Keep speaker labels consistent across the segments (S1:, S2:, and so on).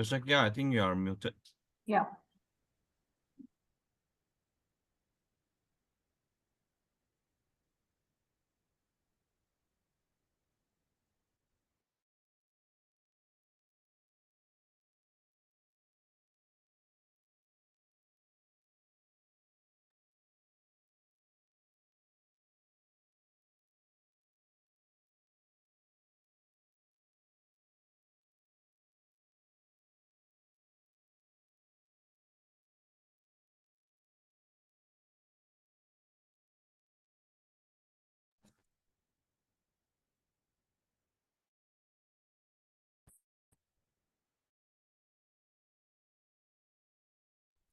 S1: Prashakya, I think you are muted.
S2: Yeah.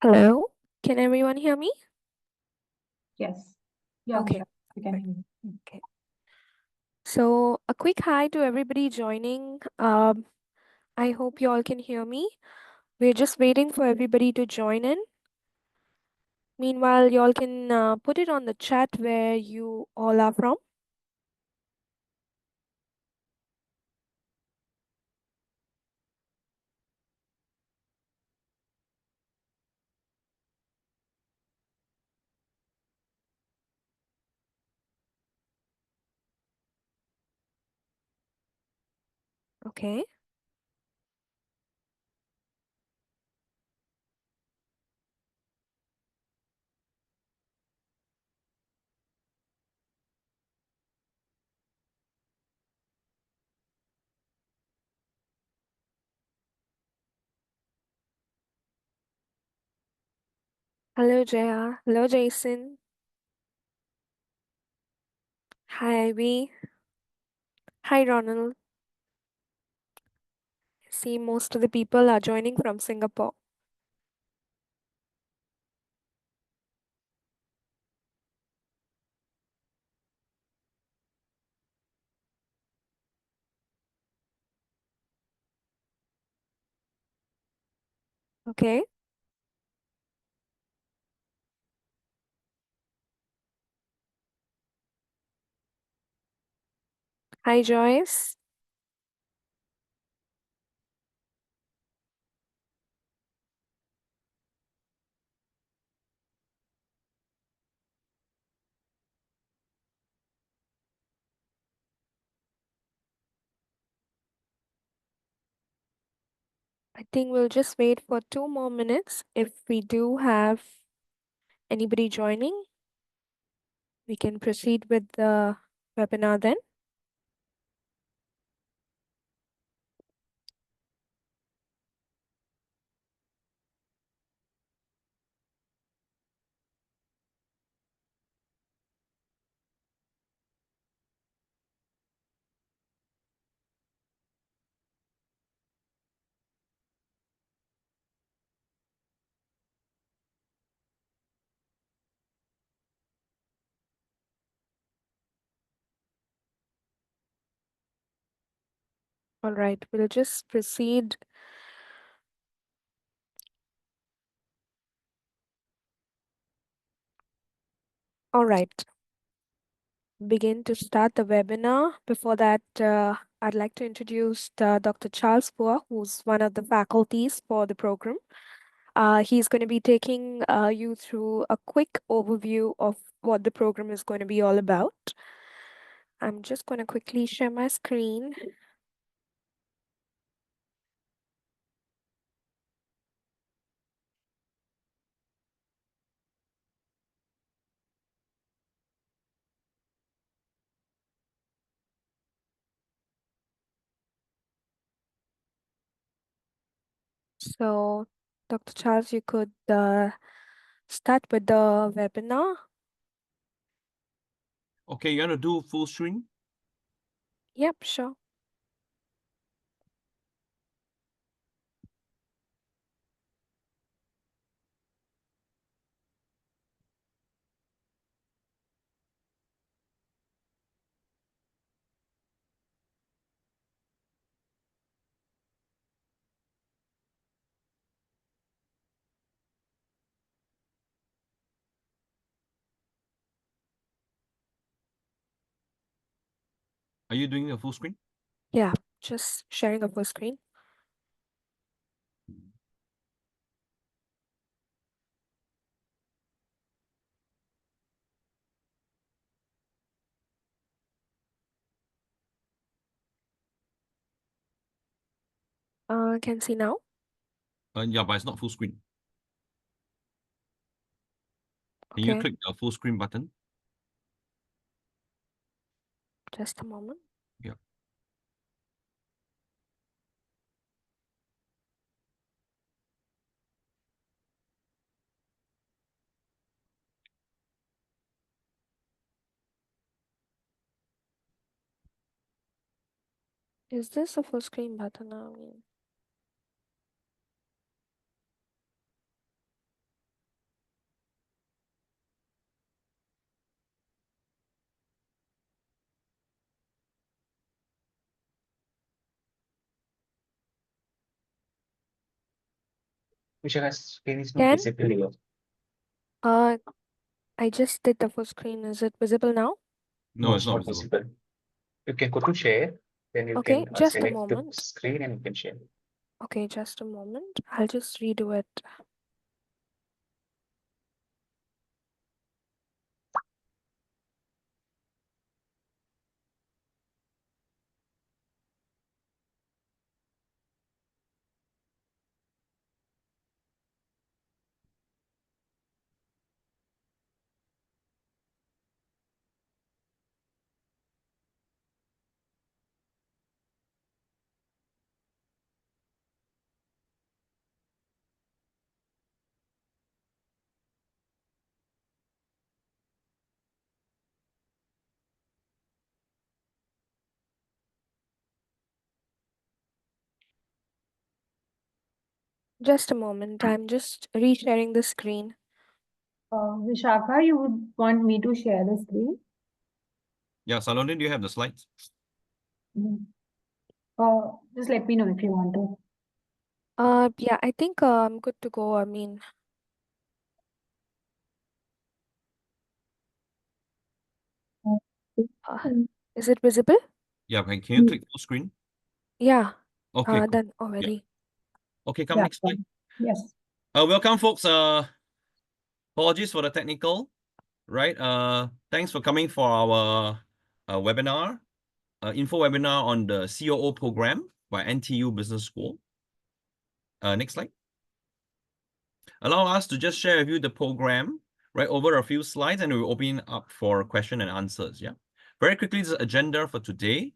S3: Hello, can everyone hear me?
S2: Yes. Yeah,
S3: Okay,
S2: sure. You can
S3: perfect.
S2: hear me.
S3: Okay. So a quick hi to everybody joining. I hope you all can hear me. We're just waiting for everybody to join in. Meanwhile, you all can put it on the chat where you all are from. Okay. Hello, Jaya. Hello, Jason. Hi, Ivy. Hi, Ronald. See, most of the people are joining from Singapore. Okay. Hi, Joyce. I think we'll just wait for 2 more minutes. If we do have anybody joining, we can proceed with the webinar then. All right, we'll just proceed. All right, begin to start the webinar. Before that, I'd like to introduce Dr. Charles Phua, who's one of the faculties for the program. He's going to be taking you through a quick overview of what the program is going to be all about. I'm just going to quickly share my screen. So, Dr. Charles, you could start with the webinar.
S1: Okay, you want to do full screen?
S3: Yep, sure.
S1: Are you doing the full screen?
S3: Yeah, just sharing a full screen. Can see now.
S1: Yeah, but it's not full screen. Can you
S3: Okay,
S1: click the full screen button?
S3: just a moment.
S1: Yeah.
S3: Is this a full screen button? I mean,
S4: Which screen is not
S3: Can?
S4: visible.
S3: I just did the full screen. Is it visible now?
S1: No, it's not visible.
S4: You can go to share, then you
S3: Okay,
S4: can
S3: just a
S4: select the
S3: moment.
S4: screen and you can share.
S3: Okay, just a moment. I'll just redo it. Just a moment. I'm just resharing the screen.
S2: Vishakha, you would want me to share the screen?
S1: Yeah, Saloni, do you have the slides?
S2: Mhm. Just let me know if you want to.
S3: Yeah, I think I'm good to go. I mean, is it visible?
S1: Yeah, can you click full screen?
S3: Yeah,
S1: Okay, cool.
S3: done already.
S1: Okay, come
S2: Yeah,
S1: next slide.
S2: yes.
S1: Welcome, folks. Apologies for the technical, right? Thanks for coming for our webinar, info webinar on the COO program by NTU Business School. Next slide. Allow us to just share with you the program, right, over a few slides, and we'll open up for question and answers. Yeah, very quickly, this agenda for today.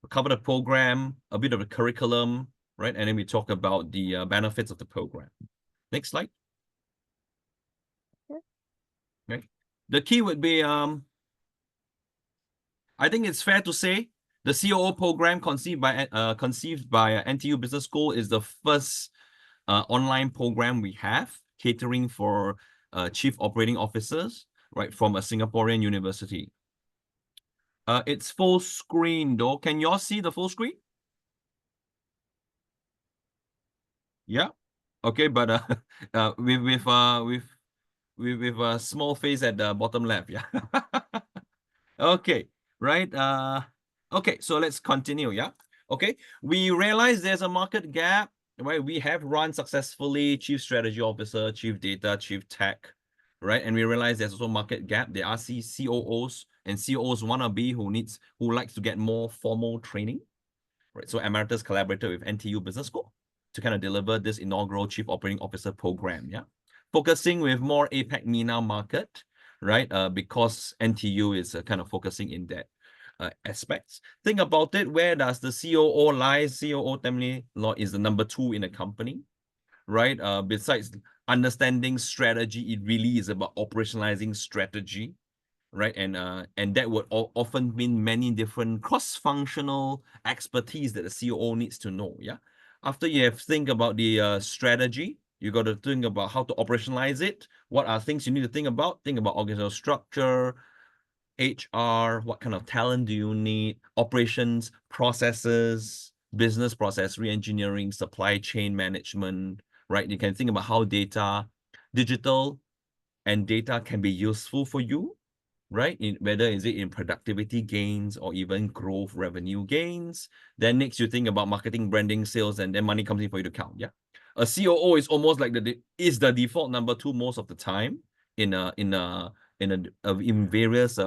S1: We'll cover the program, a bit of the curriculum, right, and then we talk about the benefits of the program. Next slide.
S3: Yeah.
S1: Right. The key would be, I think it's fair to say the COO program conceived by NTU Business School is the first online program we have catering for chief operating officers, right, from a Singaporean university. It's full screen though. Can you all see the full screen? Yeah. Okay, but with a small face at the bottom left. Yeah. Okay, right. Okay, so let's continue. Yeah. Okay, we realize there's a market gap, right? We have run successfully chief strategy officer, chief data, chief tech, right? And we realize there's also market gap. There are COOs and COOs wannabe who likes to get more formal training, right? So Emeritus collaborated with NTU Business School to kind of deliver this inaugural chief operating officer program. Yeah, focusing with more APAC MENA market, right? Because NTU is kind of focusing in that aspects. Think about it. Where does the COO lie? COO terminally law is the number 2 in a company, right? Besides understanding strategy, it really is about operationalizing strategy, right? And that would often mean many different cross-functional expertise that the COO needs to know. Yeah. After you have think about the strategy, you got to think about how to operationalize it. What are things you need to think about? Think about organizational structure, HR, what kind of talent do you need, operations, processes, business process re-engineering, supply chain management, right? You can think about how digital and data can be useful for you, right? Whether is it in productivity gains or even growth revenue gains. Then next you think about marketing, branding, sales, and then money comes in for you to count. Yeah. A COO is almost like the default number 2 most of the time in various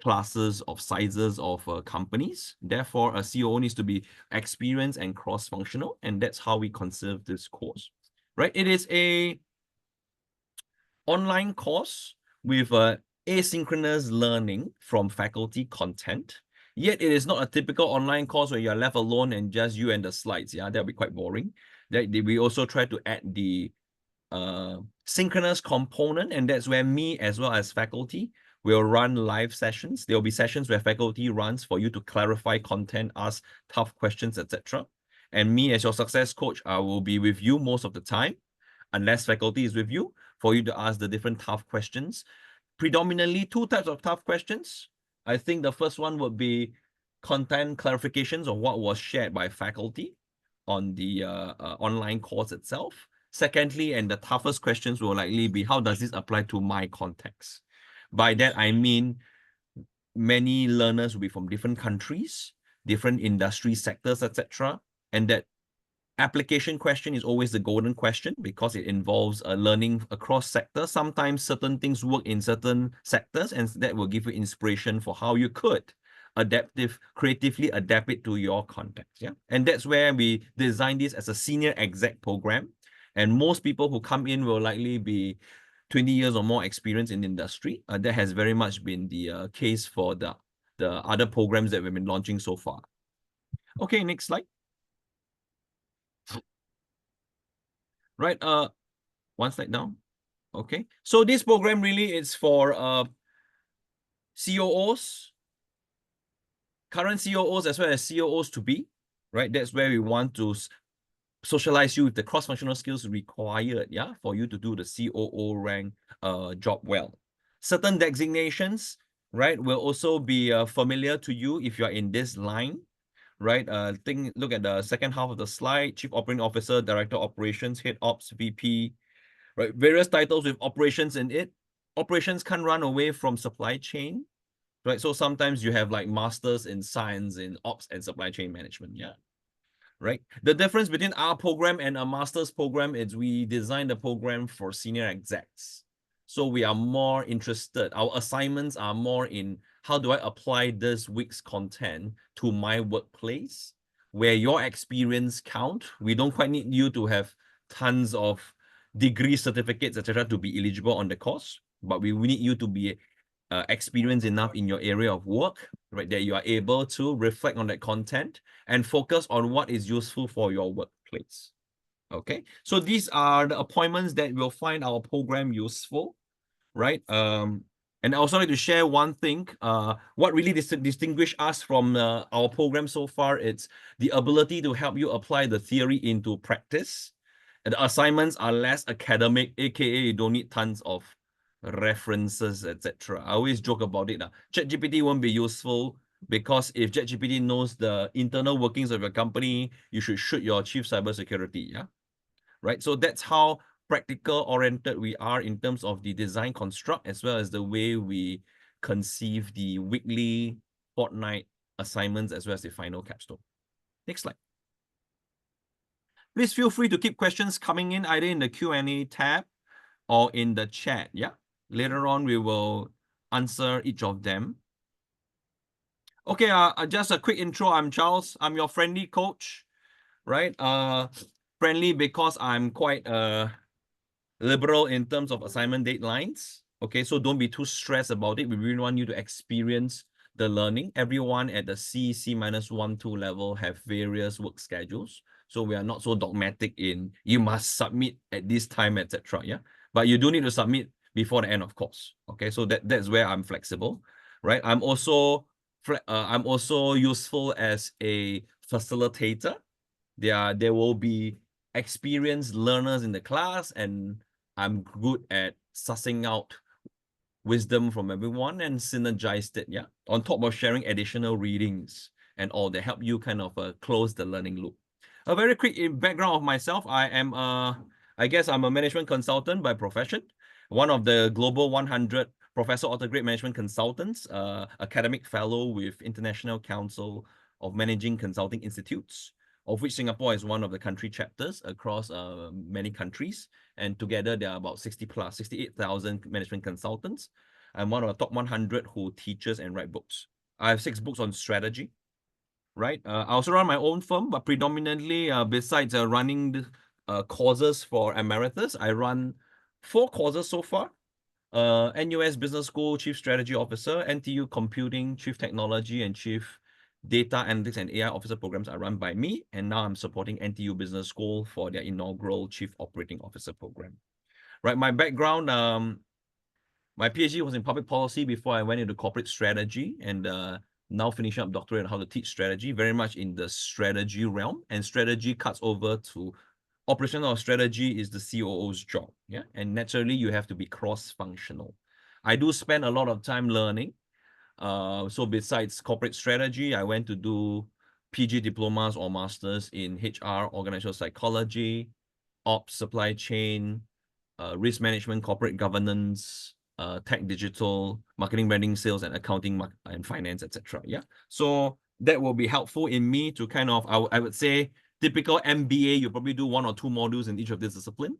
S1: classes of sizes of companies. Therefore, a COO needs to be experienced and cross-functional, and that's how we conserve this course, right? It is a online course with asynchronous learning from faculty content. Yet it is not a typical online course where you're left alone and just you and the slides. Yeah, that'll be quite boring. We also try to add the synchronous component, and that's where me as well as faculty will run live sessions. There will be sessions where faculty runs for you to clarify content, ask tough questions, etc. And me as your success coach, I will be with you most of the time, unless faculty is with you, for you to ask the different tough questions. Predominantly two types of tough questions. I think the first one would be content clarifications of what was shared by faculty on the online course itself. Secondly, and the toughest questions will likely be, how does this apply to my context? By that, I mean, many learners will be from different countries, different industry sectors, etc. And that application question is always the golden question because it involves learning across sectors. Sometimes certain things work in certain sectors, and that will give you inspiration for how you could creatively adapt it to your context. Yeah, and that's where we design this as a senior exec program. And most people who come in will likely be 20 years or more experience in industry. That has very much been the case for the other programs that we've been launching so far. Okay, next slide. Right, one slide down. Okay, so this program really is for COOs, current COOs as well as COOs to be, right? That's where we want to socialize you with the cross-functional skills required, yeah, for you to do the COO rank job well. Certain designations, right, will also be familiar to you if you're in this line, right? Look at the second half of the slide: Chief Operating Officer, Director of Operations, Head Ops, VP, right? Various titles with operations in it. Operations can't run away from supply chain, right? So sometimes you have like masters in science in ops and supply chain management, yeah. Right. The difference between our program and a master's program is we designed the program for senior execs. So we are more interested, our assignments are more in how do I apply this week's content to my workplace, where your experience count. We don't quite need you to have tons of degree certificates, etc., to be eligible on the course, but we need you to be experienced enough in your area of work, right, that you are able to reflect on that content and focus on what is useful for your workplace. Okay, so these are the appointments that will find our program useful, right? And I also like to share one thing. What really distinguish us from our program so far, it's the ability to help you apply the theory into practice. And the assignments are less academic, aka you don't need tons of references, etc. I always joke about it. ChatGPT won't be useful because if ChatGPT knows the internal workings of your company, you should shoot your chief cybersecurity, yeah? Right? So that's how practical oriented we are in terms of the design construct, as well as the way we conceive the weekly, fortnight assignments, as well as the final capstone. Next slide. Please feel free to keep questions coming in either in the Q&A tab or in the chat, yeah? Later on, we will answer each of them. Okay, just a quick intro. I'm Charles. I'm your friendly coach, right? Friendly because I'm quite liberal in terms of assignment deadlines. Okay, so don't be too stressed about it. We really want you to experience the learning. Everyone at the C-1, 2 level have various work schedules. So we are not so dogmatic in you must submit at this time, etc. Yeah, but you do need to submit before the end of course. Okay, so that's where I'm flexible, right? I'm also useful as a facilitator. There will be experienced learners in the class, and I'm good at sussing out wisdom from everyone and synergize it, yeah, on top of sharing additional readings and all that help you kind of close the learning loop. A very quick background of myself. I guess I'm a management consultant by profession, one of the global 100 professor author-grade management consultants, academic fellow with International Council of Managing Consulting Institutes, of which Singapore is one of the country chapters across many countries. And together there are about 68,000 management consultants. I'm one of the top 100 who teaches and write books. I have 6 books on strategy, right? I also run my own firm, but predominantly, besides running the courses for Emeritus, I run 4 courses so far. NUS Business School Chief Strategy Officer, NTU Computing Chief Technology and Chief Data Analytics and AI Officer programs are run by me, and now I'm supporting NTU Business School for their inaugural Chief Operating Officer program. Right, my background, my PhD was in public policy before I went into corporate strategy, and now finishing up doctorate on how to teach strategy, very much in the strategy realm, and strategy cuts over to operational strategy is the COO's job, yeah? And naturally, you have to be cross-functional. I do spend a lot of time learning. So besides corporate strategy, I went to do PG diplomas or masters in HR, organizational psychology, ops, supply chain, risk management, corporate governance, tech, digital, marketing, branding, sales, and accounting, and finance, etc. Yeah. So that will be helpful in me to kind of, I would say, typical MBA, you probably do 1 or 2 modules in each of this discipline.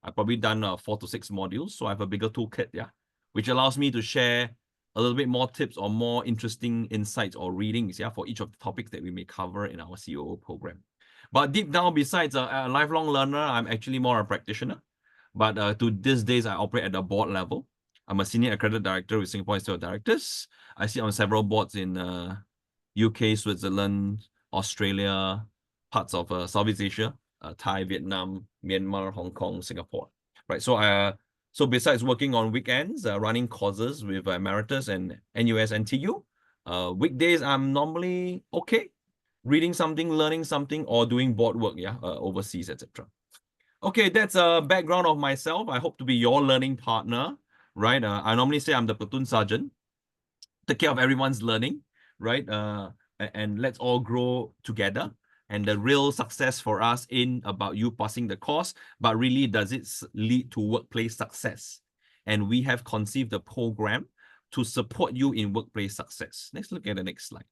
S1: I've probably done 4 to 6 modules, so I have a bigger toolkit, yeah, which allows me to share a little bit more tips or more interesting insights or readings, yeah, for each of the topics that we may cover in our COO program. But deep down, besides a lifelong learner, I'm actually more a practitioner. But to these days, I operate at the board level. I'm a senior accredited director with Singapore Institute of Directors. I sit on several boards in UK, Switzerland, Australia, parts of Southeast Asia, Thai, Vietnam, Myanmar, Hong Kong, Singapore. Right. So besides working on weekends, running courses with Emeritus and NUS NTU, weekdays I'm normally okay, reading something, learning something, or doing board work, yeah, overseas, etc. Okay, that's a background of myself. I hope to be your learning partner, right? I normally say I'm the platoon sergeant, take care of everyone's learning, right? And let's all grow together. And the real success for us ain't about you passing the course, but really does it lead to workplace success? And we have conceived a program to support you in workplace success. Let's look at the next slide.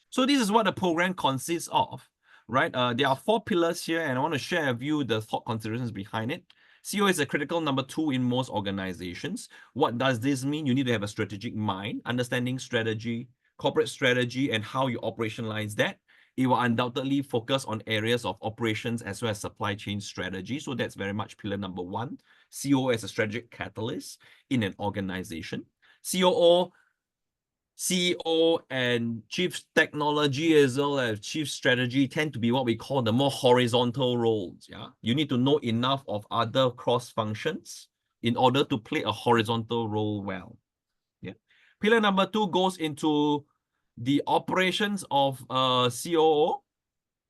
S1: So this is what the program consists of, right? There are 4 pillars here, and I want to share with you the thought considerations behind it. CO is a critical number 2 in most organizations. What does this mean? You need to have a strategic mind, understanding strategy, corporate strategy, and how you operationalize that. It will undoubtedly focus on areas of operations as well as supply chain strategy. So that's very much pillar number 1. COO as a strategic catalyst in an organization. COO, CEO and chief technology as well as chief strategy tend to be what we call the more horizontal roles. Yeah, you need to know enough of other cross functions in order to play a horizontal role well. Yeah. Pillar number 2 goes into the operations of a COO,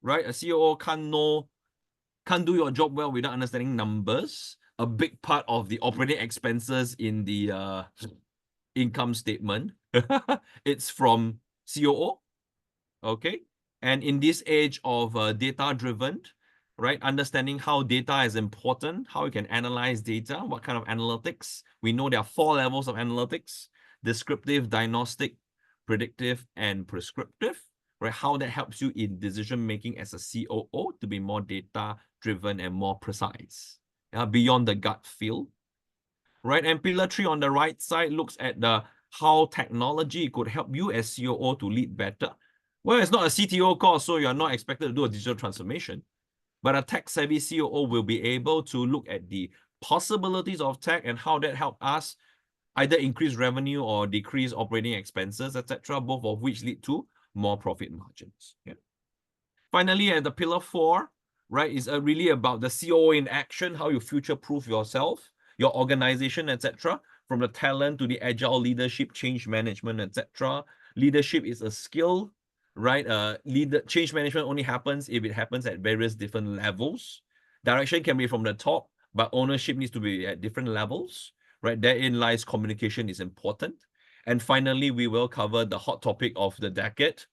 S1: right? A COO can't do your job well without understanding numbers. A big part of the operating expenses in the income statement, it's from COO, okay? And in this age of data-driven, right, understanding how data is important, how you can analyze data, what kind of analytics. We know there are 4 levels of analytics: descriptive, diagnostic, predictive, and prescriptive, right? How that helps you in decision-making as a COO to be more data-driven and more precise, beyond the gut feel. Right, and pillar 3 on the right side looks at the how technology could help you as COO to lead better. Well, it's not a CTO course, so you're not expected to do a digital transformation. But a tech-savvy COO will be able to look at the possibilities of tech and how that help us either increase revenue or decrease operating expenses, etc., both of which lead to more profit margins. Yeah. Finally, at the pillar 4, right, is really about the COO in action, how you future-proof yourself, your organization, etc., from the talent to the agile leadership, change management, etc. Leadership is a skill, right? Change management only happens if it happens at various different levels. Direction can be from the top, but ownership needs to be at different levels, right? Therein lies communication is important. And finally, we will cover the hot topic of the decade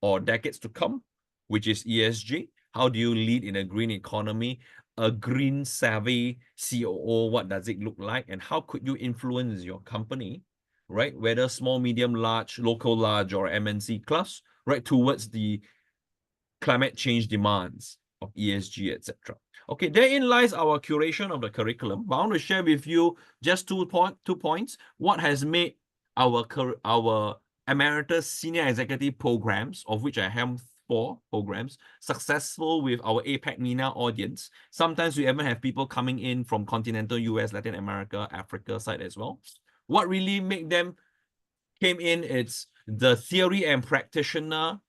S1: or decades to come, which is ESG. How do you lead in a green economy? A green savvy COO, what does it look like? And how could you influence your company, right? Whether small, medium, large, local, large, or MNC class, right? Towards the climate change demands of ESG, etc. Okay, therein lies our curation of the curriculum. But I want to share with you just two points. What has made our Emeritus Senior Executive programs, of which I have 4 programs, successful with our APAC MENA audience. Sometimes we even have people coming in from continental US, Latin America, Africa side as well. What really made them came in, it's the theory and practitioner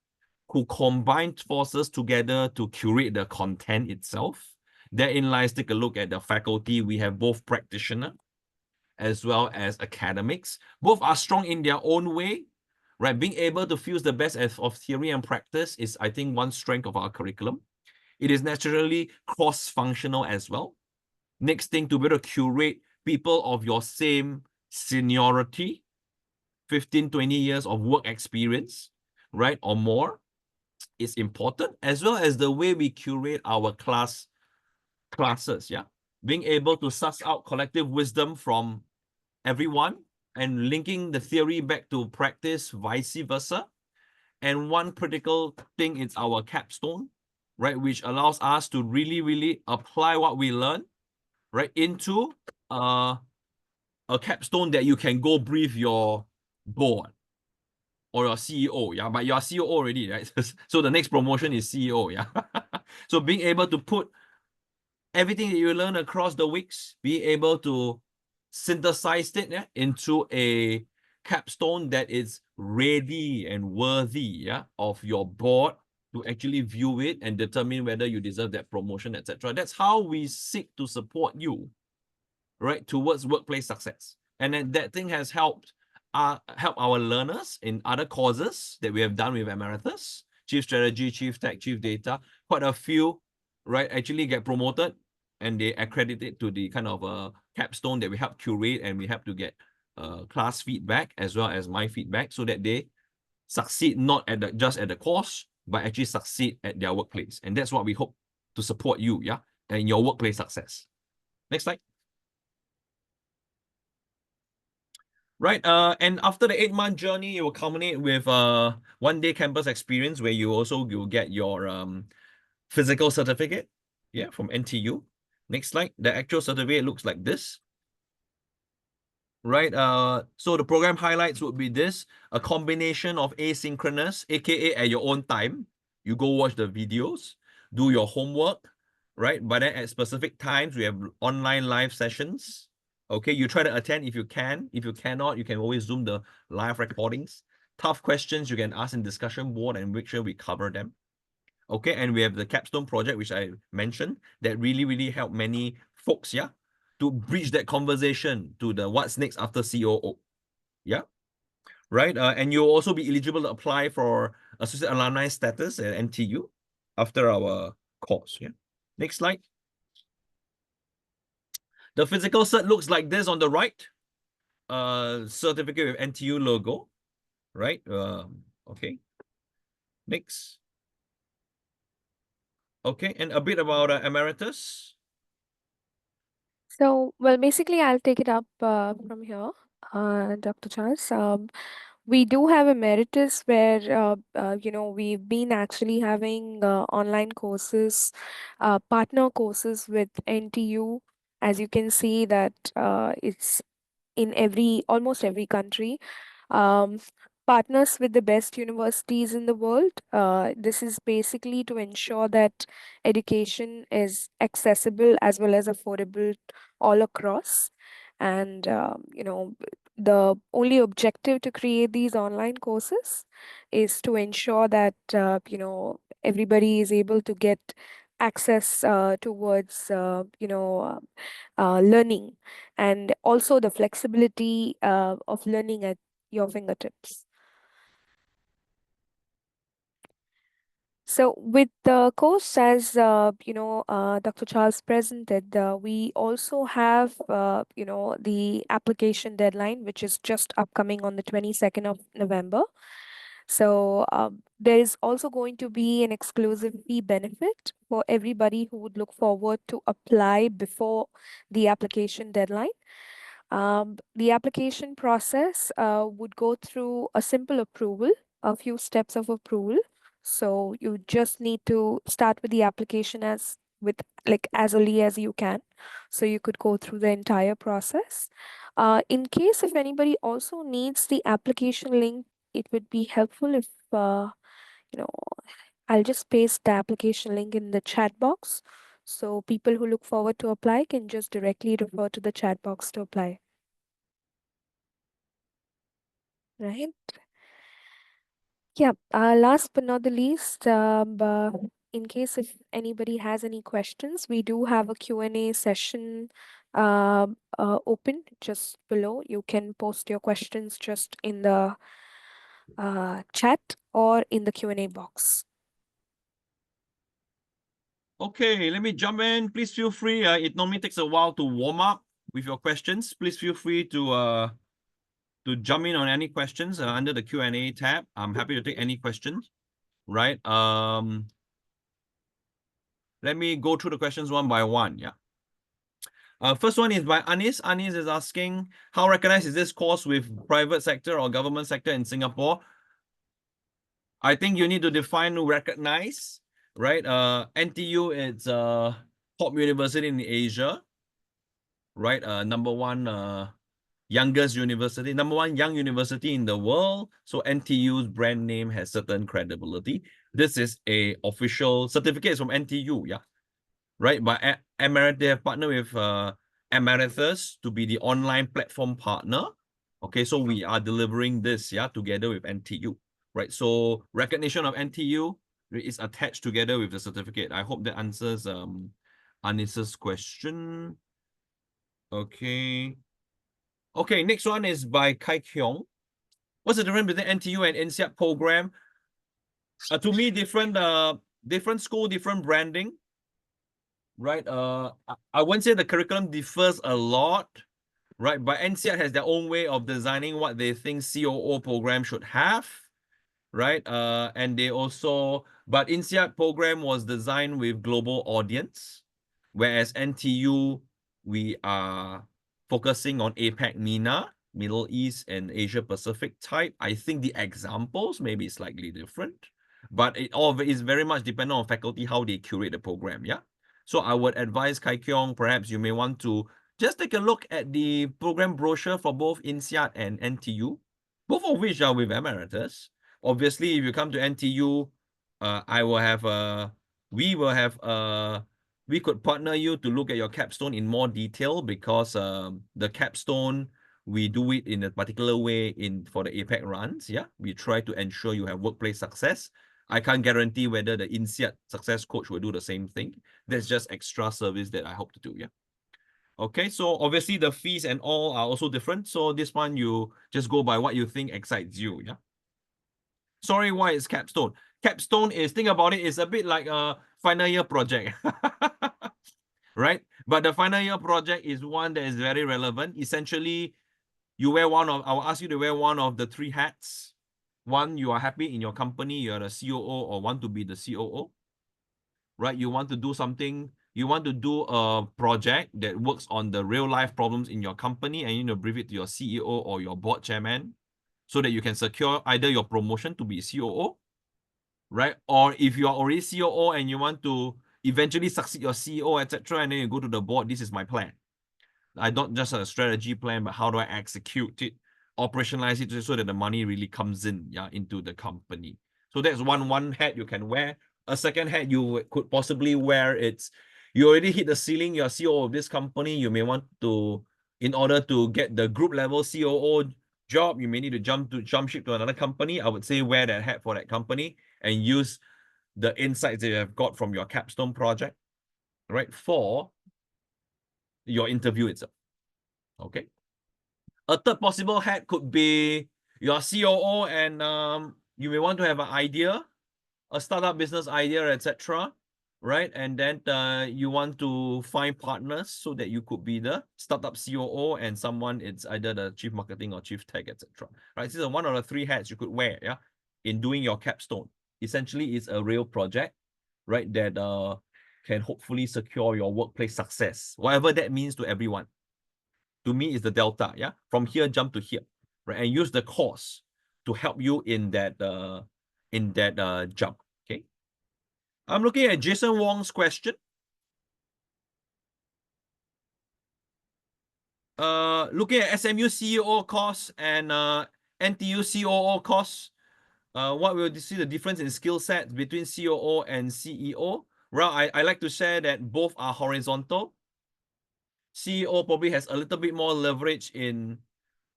S1: who combined forces together to curate the content itself. Therein lies, take a look at the faculty. We have both practitioner as well as academics. Both are strong in their own way, right? Being able to fuse the best of theory and practice is, I think, one strength of our curriculum. It is naturally cross-functional as well. Next thing, to be able to curate people of your same seniority, 15, 20 years of work experience, right, or more, is important, as well as the way we curate our classes, yeah? Being able to suss out collective wisdom from everyone and linking the theory back to practice, vice versa. And one critical thing is our capstone, right, which allows us to really, really apply what we learn, right, into a capstone that you can go brief your board or your CEO, yeah, but you're CEO already, right? So the next promotion is CEO, yeah. So being able to put everything that you learn across the weeks, be able to synthesize it, yeah, into a capstone that is ready and worthy, yeah, of your board to actually view it and determine whether you deserve that promotion, etc. That's how we seek to support you, right, towards workplace success. And then that thing has help our learners in other courses that we have done with Emeritus, Chief Strategy, Chief Tech, Chief Data. Quite a few, right, actually get promoted and they accredit it to the kind of capstone that we help curate, and we have to get class feedback as well as my feedback, so that they succeed not at just at the course, but actually succeed at their workplace. And that's what we hope to support you, yeah, and your workplace success. Next slide. Right, and after the 8-month journey, it will culminate with one-day campus experience where you'll get your physical certificate, yeah, from NTU. Next slide. The actual certificate looks like this. Right, so the program highlights would be this: a combination of asynchronous, aka at your own time. You go watch the videos, do your homework, right? But then at specific times, we have online live sessions. Okay, you try to attend if you can. If you cannot, you can always Zoom the live recordings. Tough questions you can ask in discussion board and make sure we cover them. Okay, and we have the Capstone project, which I mentioned, that really, really helped many folks, yeah, to bridge that conversation to the what's next after COO. Yeah, right. And you'll also be eligible to apply for associate alumni status at NTU after our course. Yeah. Next slide. The physical cert looks like this on the right. Certificate with NTU logo, right? Okay. Next. Okay, and a bit about Emeritus.
S3: So, well, basically, I'll take it up from here, Dr. Charles. We do have Emeritus where, we've been actually having online courses, partner courses with NTU. As you can see that it's in almost every country. Um, Partners with the best universities in the world. This is basically to ensure that education is accessible as well as affordable all across. And, the only objective to create these online courses is to ensure that, everybody is able to get access towards, learning, and also the flexibility of learning at your fingertips. So with the course, as Dr. Charles presented, we also have the application deadline, which is just upcoming on the 22nd of November. So there is also going to be an exclusive fee benefit for everybody who would look forward to apply before the application deadline. The application process would go through a simple approval, a few steps of approval. So you just need to start with the application as with like as early as you can, so you could go through the entire process. In case if anybody also needs the application link, it would be helpful if you know, I'll just paste the application link in the chat box, so people who look forward to apply can just directly refer to the chat box to apply. Right? Yeah, last but not the least, in case if anybody has any questions, we do have a Q&A session open just below. You can post your questions just in the chat or in the Q&A box.
S1: Okay, let me jump in. Please feel free. It normally takes a while to warm up with your questions. Please feel free to jump in on any questions under the Q&A tab. I'm happy to take any questions. Right. Let me go through the questions one by one. Yeah. First one is by Anis. Anis is asking, how recognized is this course with private sector or government sector in Singapore? I think you need to define recognize, right? NTU is a top university in Asia, right? Number one youngest university, number one young university in the world. So NTU's brand name has certain credibility. This is a official certificate from NTU, yeah. Right, but Emeritus, they have partnered with Emeritus to be the online platform partner. Okay, so we are delivering this, yeah, together with NTU, right? So recognition of NTU is attached together with the certificate. I hope that answers Anis's question. Okay. Okay, next one is by Kai Kyong. What's the difference between NTU and INSEAD program? To me, different school, different branding. Right, I wouldn't say the curriculum differs a lot, right? But NCEAD has their own way of designing what they think COO program should have, right? And they also, but INSEAD program was designed with global audience, whereas NTU, we are focusing on APAC, MENA, Middle East, and Asia Pacific type. I think the examples may be slightly different, but it all is very much dependent on faculty, how they curate the program, yeah? So I would advise Kai Kyong, perhaps you may want to just take a look at the program brochure for both INSEAD and NTU, both of which are with Emeritus. Obviously, if you come to NTU, we could partner you to look at your capstone in more detail, because the capstone, we do it in a particular way for the APAC runs, yeah? We try to ensure you have workplace success. I can't guarantee whether the INSEAD success coach will do the same thing. That's just extra service that I hope to do, yeah? Okay, so obviously the fees and all are also different. So this one, you just go by what you think excites you, yeah? Sorry, why is Capstone? Capstone is, think about it, it's a bit like a final year project, right? But the final year project is one that is very relevant. Essentially, I will ask you to wear one of the three hats. One, you are happy in your company, you're the COO or want to be the COO, right? You want to do something, you want to do a project that works on the real life problems in your company, and you need to brief it to your CEO or your board chairman so that you can secure either your promotion to be COO, right? Or if you are already COO and you want to eventually succeed your CEO, etc., and then you go to the board, this is my plan. I don't just a strategy plan, but how do I execute it, operationalize it so that the money really comes in, yeah, into the company. So that's one hat you can wear. A second hat you could possibly wear, it's you already hit the ceiling, you're CEO of this company, you may want to, in order to get the group level COO job, you may need to jump ship to another company. I would say wear that hat for that company and use the insights that you have got from your capstone project, right, for your interview itself. Okay. A third possible hat could be your COO, and you may want to have an idea, a startup business idea, etc., right? And then you want to find partners so that you could be the startup COO, and someone, it's either the chief marketing or chief tech, etc. Right? These are one of the three hats you could wear, yeah, in doing your capstone. Essentially, it's a real project, right, that can hopefully secure your workplace success, whatever that means to everyone. To me, is the delta, yeah? From here, jump to here, right? And use the course to help you in that jump, okay? I'm looking at Jason Wong's question. looking at SMU CEO course and NTU COO course, what will you see the difference in skill sets between COO and CEO? Well, I like to share that both are horizontal. CEO probably has a little bit more leverage in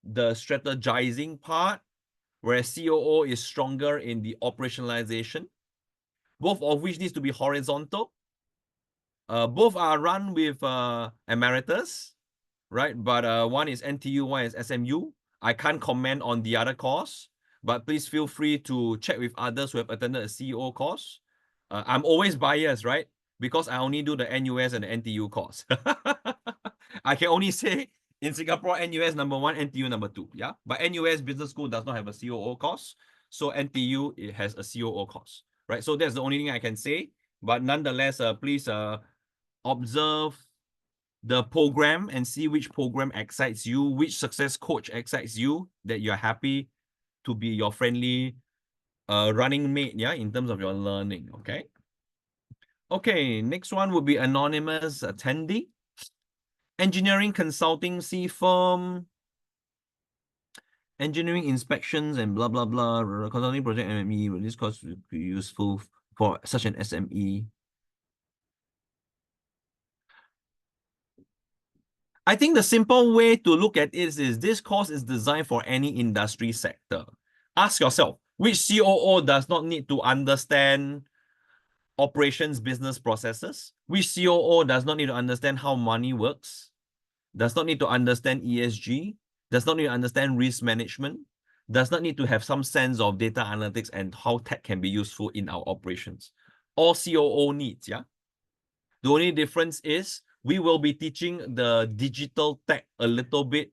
S1: the strategizing part, whereas COO is stronger in the operationalization, both of which needs to be horizontal. Both are run with Emeritus, right? But one is NTU, one is SMU. I can't comment on the other course, but please feel free to check with others who have attended a CEO course. I'm always biased, right? Because I only do the NUS and the NTU course. I can only say in Singapore, NUS #1, NTU #2. Yeah, but NUS Business School does not have a COO course, so NTU it has a COO course, right? So that's the only thing I can say. But nonetheless, please observe the program and see which program excites you, which success coach excites you, that you're happy to be your friendly running mate, yeah, in terms of your learning, okay? Okay, next one would be anonymous attendee. Engineering consultancy firm, engineering inspections and blah, blah, blah, consulting project MME, this course would be useful for such an SME. I think the simple way to look at it is this course is designed for any industry sector. Ask yourself, which COO does not need to understand operations business processes? Which COO does not need to understand how money works? Does not need to understand ESG? Does not need to understand risk management? Does not need to have some sense of data analytics and how tech can be useful in our operations? All COO needs, yeah? The only difference is we will be teaching the digital tech a little bit,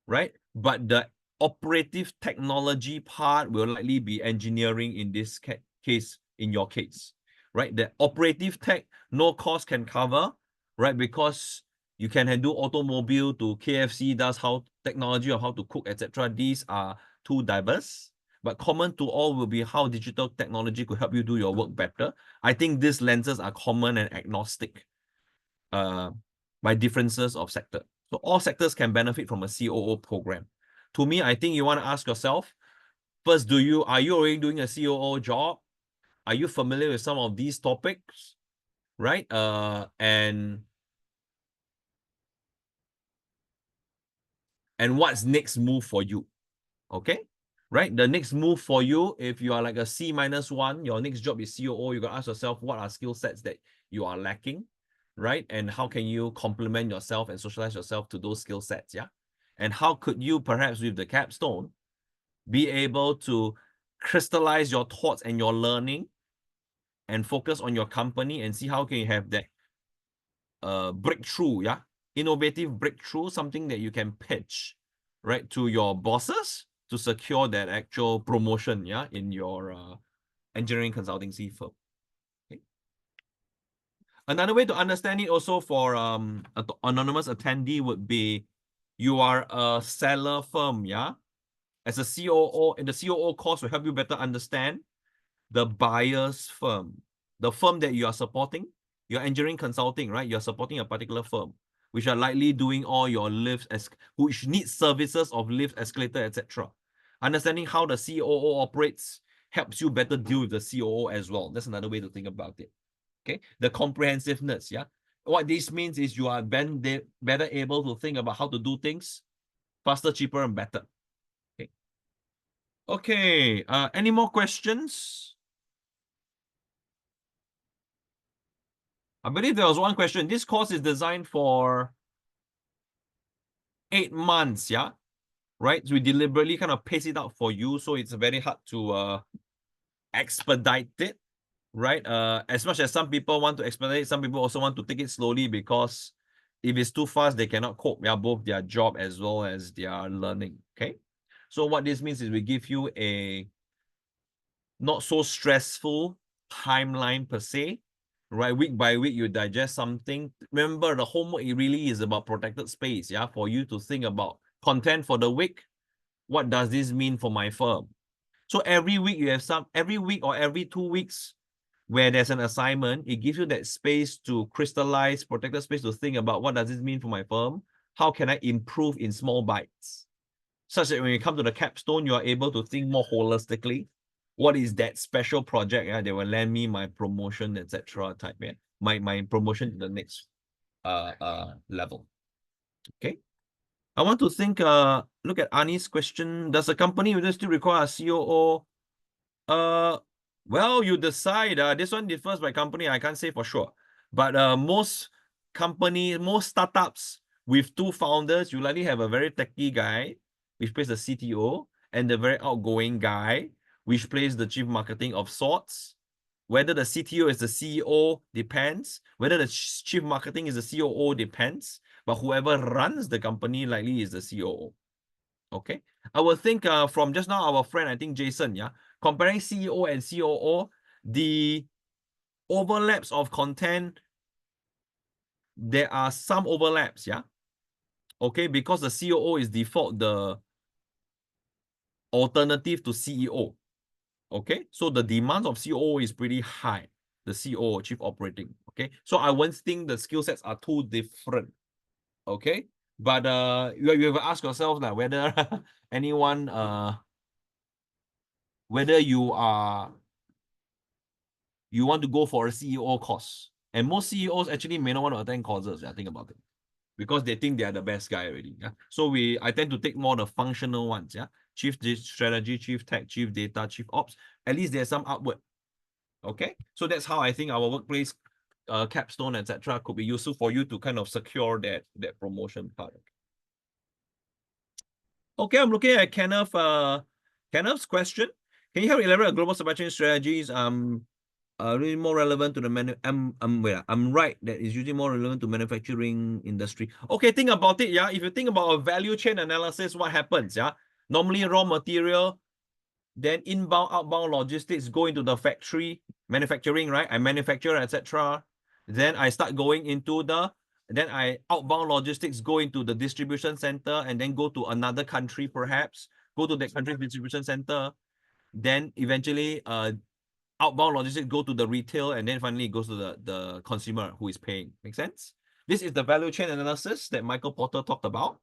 S1: right? But the operative technology part will likely be engineering in this case, in your case, right? The operative tech, no course can cover, right? Because you can do automobile to KFC does how technology of how to cook, etc. These are too diverse, but common to all will be how digital technology could help you do your work better. I think these lenses are common and agnostic by differences of sector. So all sectors can benefit from a COO program. To me, I think you want to ask yourself, first, are you already doing a COO job? Are you familiar with some of these topics? Right? And what's next move for you? Okay? Right? The next move for you, if you are like a C-1, your next job is COO, you gotta ask yourself, what are skill sets that you are lacking? Right? And how can you complement yourself and socialize yourself to those skill sets? Yeah. And how could you perhaps with the capstone be able to crystallize your thoughts and your learning and focus on your company and see how can you have that breakthrough, yeah, innovative breakthrough, something that you can pitch, right, to your bosses to secure that actual promotion, yeah, in your engineering consultancy firm. Okay. Another way to understand it also for an anonymous attendee would be you are a seller firm, yeah. As a COO, in the COO course will help you better understand the buyer's firm, the firm that you are supporting, your engineering consulting, right? You're supporting a particular firm, which are likely doing all your lifts, which needs services of lift, escalator, etc. Understanding how the COO operates helps you better deal with the COO as well. That's another way to think about it. Okay, the comprehensiveness, yeah. What this means is you are better able to think about how to do things faster, cheaper, and better. Okay. Okay. Any more questions? I believe there was one question. This course is designed for 8 months, yeah? Right? So we deliberately kind of pace it out for you, so it's very hard to expedite it, right? As much as some people want to expedite it, some people also want to take it slowly because if it's too fast, they cannot cope. Yeah, both their job as well as their learning, okay? So what this means is we give you a not so stressful timeline per se, right? Week by week, you digest something. Remember, the homework, it really is about protected space, yeah? For you to think about content for the week. What does this mean for my firm? So every week you have every week or every 2 weeks where there's an assignment, it gives you that space to crystallize, protected space to think about what does this mean for my firm? how can I improve in small bites? Such that when you come to the capstone, you are able to think more holistically. What is that special project that will land me my promotion, etc. type, yeah? My promotion to the next level. Okay. I want to think, look at Ani's question. Does a company still require a COO? Well, you decide. This one differs by company. I can't say for sure. But most companies, most startups with two founders, you likely have a very techy guy, which plays the CTO, and the very outgoing guy, which plays the chief marketing of sorts. Whether the CTO is the CEO depends. Whether the chief marketing is the COO depends. But whoever runs the company likely is the COO. Okay. I will think from just now, our friend, I think Jason, yeah, comparing CEO and COO, the overlaps of content, there are some overlaps, yeah. Okay, because the COO is default the alternative to CEO. Okay, so the demand of COO is pretty high, the COO, Chief Operating. Okay, so I won't think the skill sets are too different. Okay, but you ever ask yourself now whether anyone whether you want to go for a CEO course, and most CEOs actually may not want to attend courses. Yeah, think about it, because they think they are the best guy already. Yeah, so I tend to take more the functional ones. Yeah, Chief Strategy, Chief Tech, Chief Data, Chief Ops. At least there's some upward. Okay, so that's how I think our workplace, capstone, etc., could be useful for you to kind of secure that promotion part. Okay, I'm looking at Kenneth. Kenneth's question: can you help elaborate on global supply chain strategies? Really more relevant to the I'm right that is usually more relevant to manufacturing industry. Okay, think about it. Yeah, if you think about a value chain analysis, what happens? Yeah, normally raw material, then inbound, outbound logistics go into the factory, manufacturing, right? I manufacture, etc. Then I start going into outbound logistics go into the distribution center, and then go to another country, perhaps go to that country's distribution center. Then eventually, outbound logistics go to the retail, and then finally it goes to the consumer who is paying. Make sense? This is the value chain analysis that Michael Porter talked about.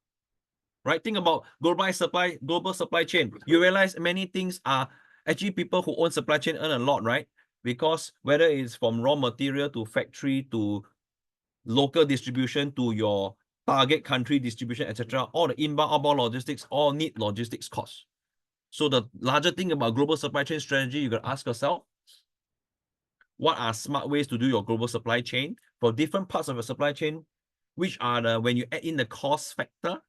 S1: Right? Think about global supply chain. You realize many things are actually people who own supply chain earn a lot, right? Because whether it's from raw material to factory to local distribution to your target country distribution, etc., all the inbound, outbound logistics all need logistics costs. So the larger thing about global supply chain strategy, you got to ask yourself, what are smart ways to do your global supply chain for different parts of your supply chain? Which are when you add in the cost factor,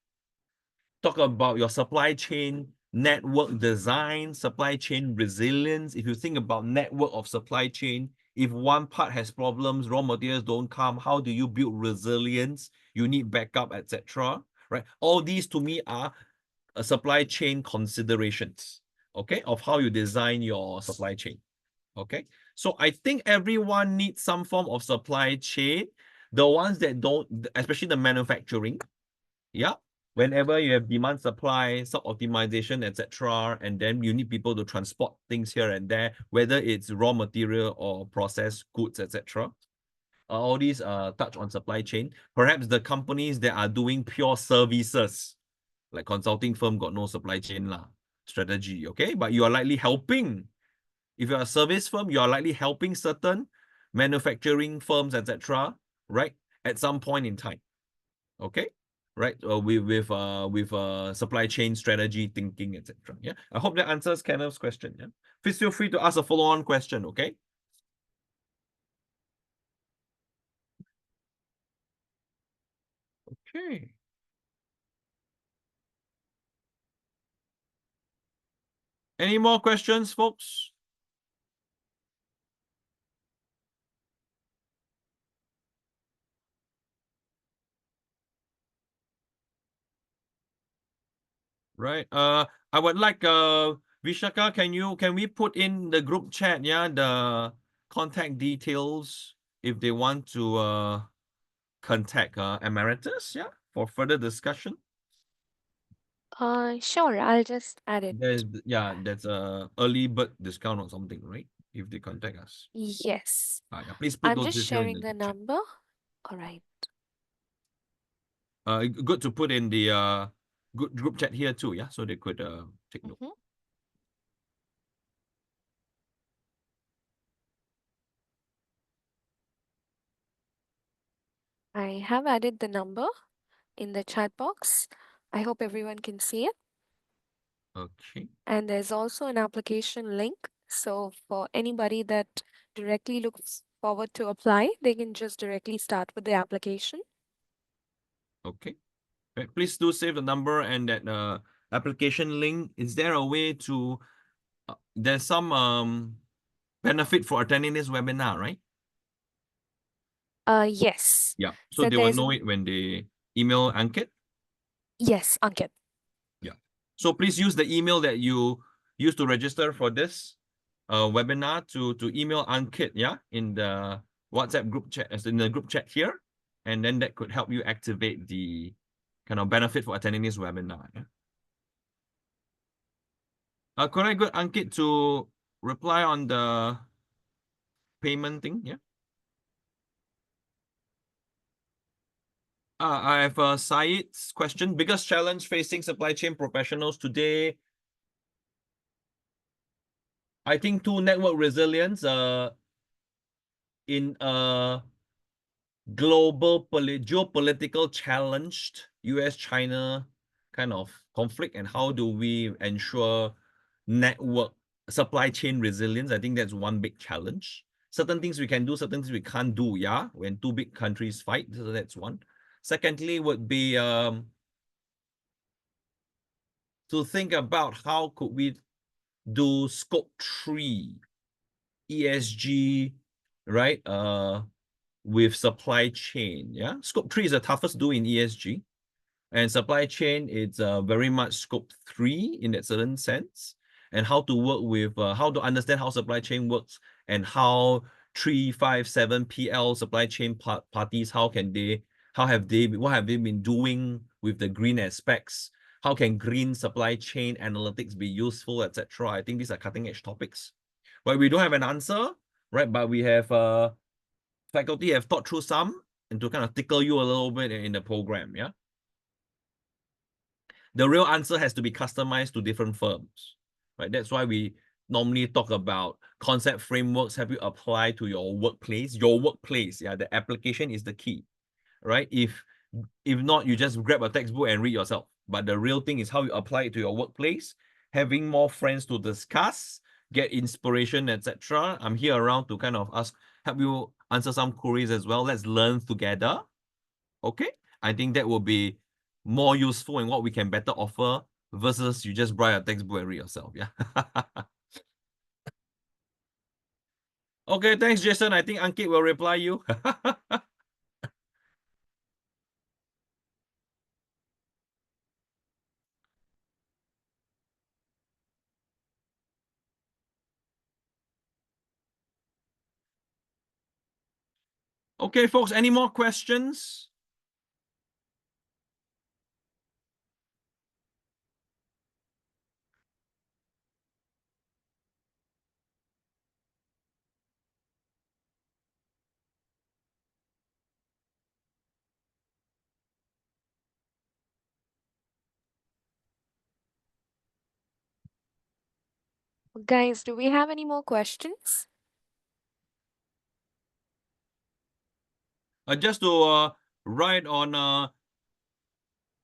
S1: talk about your supply chain network design, supply chain resilience. If you think about network of supply chain, if one part has problems, raw materials don't come, how do you build resilience? You need backup, etc. Right? All these to me are supply chain considerations, okay, of how you design your supply chain. Okay, so I think everyone needs some form of supply chain. The ones that don't, especially the manufacturing, yeah. Whenever you have demand supply, sub-optimization, etc., and then you need people to transport things here and there, whether it's raw material or processed goods, etc. All these touch on supply chain. Perhaps the companies that are doing pure services, like consulting firm, got no supply chain strategy, okay? But you are likely helping. If you're a service firm, you are likely helping certain manufacturing firms, etc., right? At some point in time, okay? Right, with supply chain strategy thinking, etc. Yeah, I hope that answers Kenneth's question. Yeah, please feel free to ask a follow-on question. Okay. Okay. Any more questions, folks? Right. I would like Vishaka, can we put in the group chat, yeah, the contact details if they want to contact Emeritus, yeah, for further discussion.
S3: Sure, I'll just add it.
S1: That's a early bird discount or something, right? If they contact us.
S3: Yes.
S1: Yeah, please put
S3: I'm
S1: those
S3: just
S1: details
S3: sharing
S1: in
S3: the
S1: the chat.
S3: number. All right.
S1: Good to put in the group chat here too, yeah, so they could take note.
S3: I have added the number in the chat box. I hope everyone can see it.
S1: Okay.
S3: And there's also an application link. So for anybody that directly looks forward to apply, they can just directly start with the application.
S1: Okay. Right, please do save the number and that application link. Is there a way to there's some benefit for attending this webinar, right?
S3: Yes.
S1: Yeah. So they will
S3: there's
S1: know it when they email Ankit.
S3: Yes, Ankit.
S1: Yeah. So please use the email that you used to register for this webinar to email Ankit, yeah, in the WhatsApp group chat, as in the group chat here, and then that could help you activate the kind of benefit for attending this webinar. Yeah? Could I get Ankit to reply on the payment thing? Yeah. I have Said's question. Biggest challenge facing supply chain professionals today. I think to network resilience in a global geopolitical challenged US-China kind of conflict, and how do we ensure network supply chain resilience? I think that's one big challenge. Certain things we can do, certain things we can't do, yeah, when two big countries fight. So that's one. Secondly would be to think about how could we do scope 3 ESG, right? With supply chain. Yeah, scope 3 is the toughest to do in ESG, and supply chain is very much scope 3 in that certain sense. And how to work with how to understand how supply chain works, and how 3, 5, 7 PL supply chain parties, what have they been doing with the green aspects? How can green supply chain analytics be useful, etc.? I think these are cutting edge topics. But we don't have an answer, right? But we have faculty have thought through some, and to kind of tickle you a little bit in the program, yeah? The real answer has to be customized to different firms, right? That's why we normally talk about concept frameworks. Have you apply to your workplace? Yeah, the application is the key, right? If not, you just grab a textbook and read yourself. But the real thing is how you apply it to your workplace, having more friends to discuss, get inspiration, etc. I'm here around to kind of help you answer some queries as well. Let's learn together. Okay, I think that will be more useful in what we can better offer versus you just buy a textbook and read yourself. Yeah. Okay, thanks, Jason. I think Ankit will reply you. Okay, folks, any more questions?
S3: Guys, do we have any more questions?
S1: Just to write on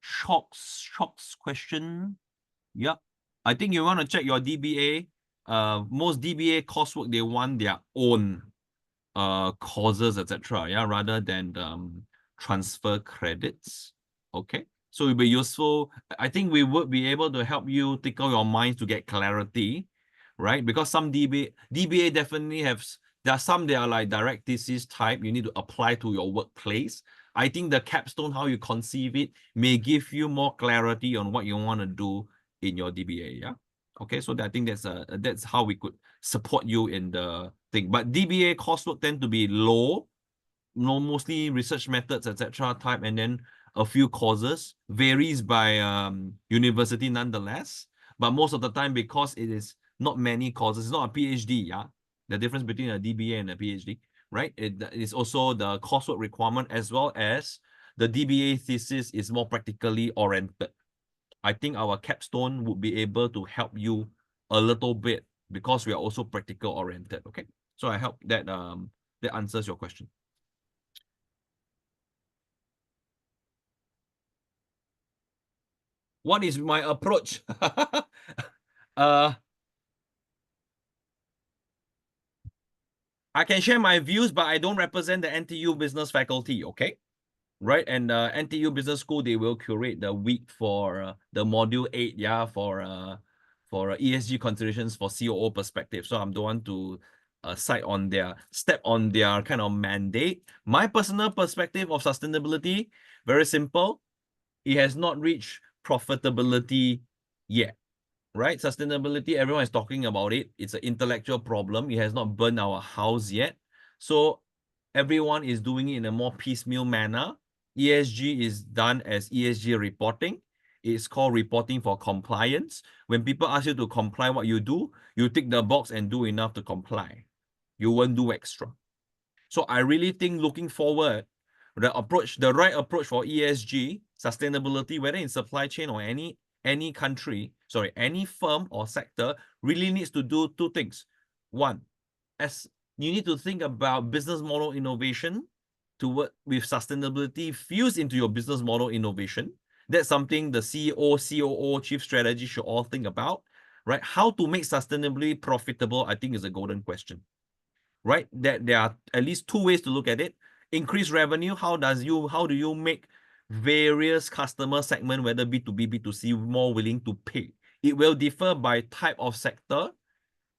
S1: Shock's question. Yeah, I think you want to check your DBA. Most DBA coursework, they want their own courses, etc. Yeah, rather than transfer credits. Okay, so it'll be useful. I think we would be able to help you tickle your minds to get clarity, right? Because some DBA definitely there are some that are like direct thesis type. You need to apply to your workplace. I think the capstone, how you conceive it, may give you more clarity on what you want to do in your DBA. Yeah. Okay, so I think that's how we could support you in the thing. But DBA coursework tend to be low, mostly research methods, etc. type, and then a few courses. Varies by university nonetheless. But most of the time, because it is not many courses, it's not a PhD, yeah. The difference between a DBA and a PhD, right? It is also the coursework requirement as well as the DBA thesis is more practically oriented. I think our capstone would be able to help you a little bit because we are also practical oriented. Okay, so I hope that that answers your question. What is my approach? I can share my views, but I don't represent the NTU business faculty, okay? Right, and NTU Business School, they will curate the week for the module 8, yeah, for ESG considerations for COO perspective. So I'm the one to step on their kind of mandate. My personal perspective of sustainability, very simple. It has not reached profitability yet. Right? Sustainability, everyone is talking about it. It's an intellectual problem. It has not burned our house yet. So everyone is doing it in a more piecemeal manner. ESG is done as ESG reporting. It's called reporting for compliance. When people ask you to comply what you do, you tick the box and do enough to comply. You won't do extra. So I really think looking forward, the right approach for ESG, sustainability, whether in supply chain or any country, sorry, any firm or sector really needs to do two things. One, as you need to think about business model innovation with sustainability fused into your business model innovation. That's something the CEO, COO, chief strategy should all think about, right? How to make sustainability profitable, I think is a golden question, right? That there are at least two ways to look at it. Increase revenue. How do you make various customer segment, whether B2B, B2C, more willing to pay? It will differ by type of sector,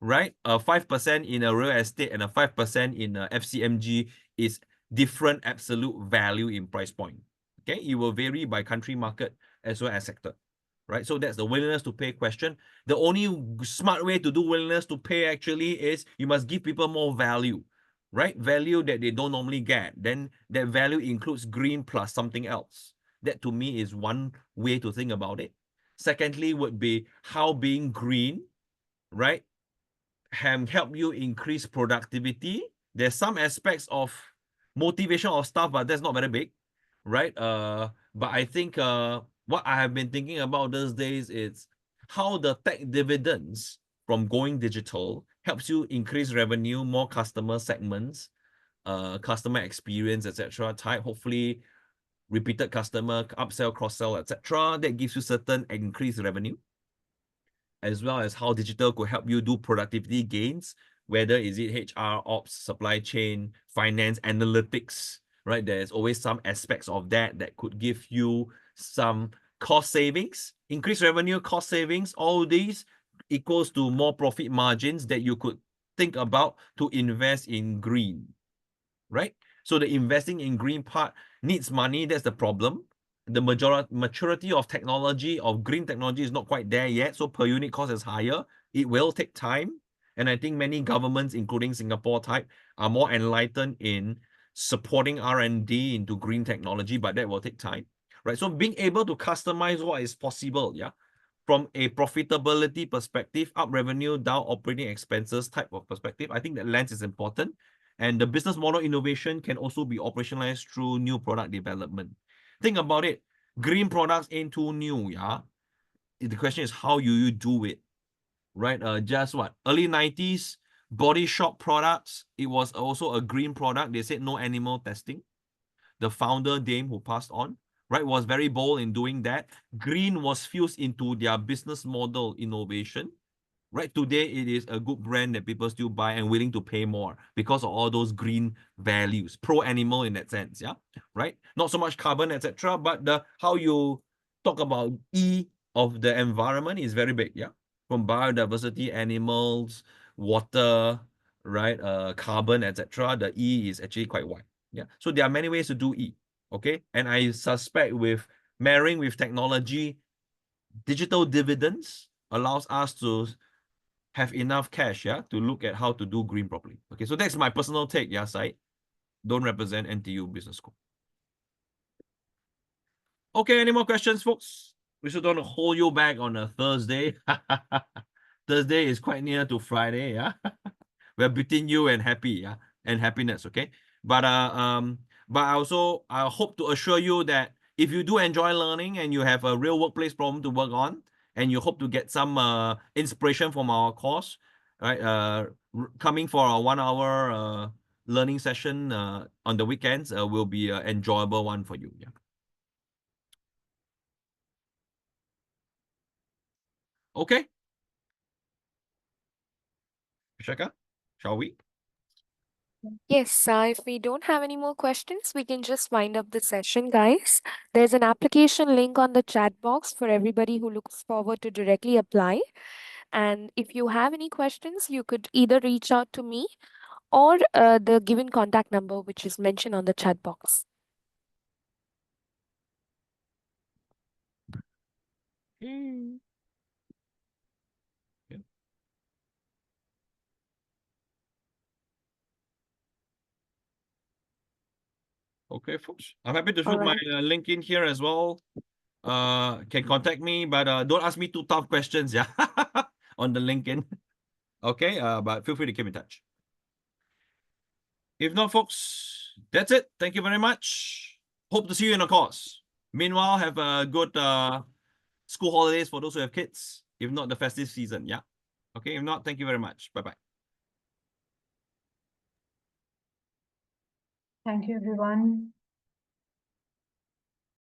S1: right? 5% in a real estate and a 5% in a FCMG is different absolute value in price point. Okay, it will vary by country, market, as well as sector, right? So that's the willingness to pay question. The only smart way to do willingness to pay actually is you must give people more value, right? Value that they don't normally get. Then that value includes green plus something else. That to me is one way to think about it. Secondly would be how being green, right, help you increase productivity. There's some aspects of motivation of stuff, but that's not very big, right? But I think what I have been thinking about these days is how the tech dividends from going digital helps you increase revenue, more customer segments, customer experience, etc. type, hopefully repeated customer, upsell, cross-sell, etc. That gives you certain increased revenue, as well as how digital could help you do productivity gains, whether is it HR, ops, supply chain, finance, analytics, right? There's always some aspects of that could give you some cost savings, increased revenue, cost savings. All these equals to more profit margins that you could think about to invest in green, right? So the investing in green part needs money. That's the problem. The maturity of technology, of green technology, is not quite there yet. So per unit cost is higher. It will take time. And I think many governments, including Singapore type, are more enlightened in supporting R&D into green technology, but that will take time, right? So being able to customize what is possible, yeah, from a profitability perspective, up revenue, down operating expenses type of perspective, I think that lens is important. And the business model innovation can also be operationalized through new product development. Think about it. Green products ain't too new, yeah? The question is how you do it, right? Just what? Early 90s, Body Shop products. It was also a green product. They said no animal testing. The founder, Dame, who passed on, right, was very bold in doing that. Green was fused into their business model innovation. Right, today it is a good brand that people still buy and willing to pay more because of all those green values, pro-animal in that sense, yeah, right? Not so much carbon, etc., but the how you talk about E of the environment is very big, yeah, from biodiversity, animals, water, right, carbon, etc. The E is actually quite wide, yeah. So there are many ways to do E, okay, and I suspect with marrying with technology, digital dividends allows us to have enough cash, yeah, to look at how to do green properly. Okay, so that's my personal take, yeah, Syed. Don't represent NTU Business School. Okay, any more questions, folks? We should don't hold you back on a Thursday. Thursday is quite near to Friday, yeah. We're between you and happy, yeah, and happiness, okay. But but I hope to assure you that if you do enjoy learning and you have a real workplace problem to work on, and you hope to get some inspiration from our course, right? Coming for a 1 hour learning session on the weekends will be an enjoyable one for you. Yeah. Okay. Shaka, shall we?
S3: Yes, if we don't have any more questions, we can just wind up the session, guys. There's an application link on the chat box for everybody who looks forward to directly apply. And if you have any questions, you could either reach out to me or the given contact number, which is mentioned on the chat box.
S1: Yeah. Okay, folks. I'm happy to put my link in here as well. Can contact me, but don't ask me too tough questions, yeah, on the LinkedIn. Okay, but feel free to keep in touch. If not, folks, that's it. Thank you very much. Hope to see you in the course. Meanwhile, have a good school holidays for those who have kids. If not, the festive season, yeah. Okay, if not, thank you very much. Bye-bye.
S2: Thank you, everyone.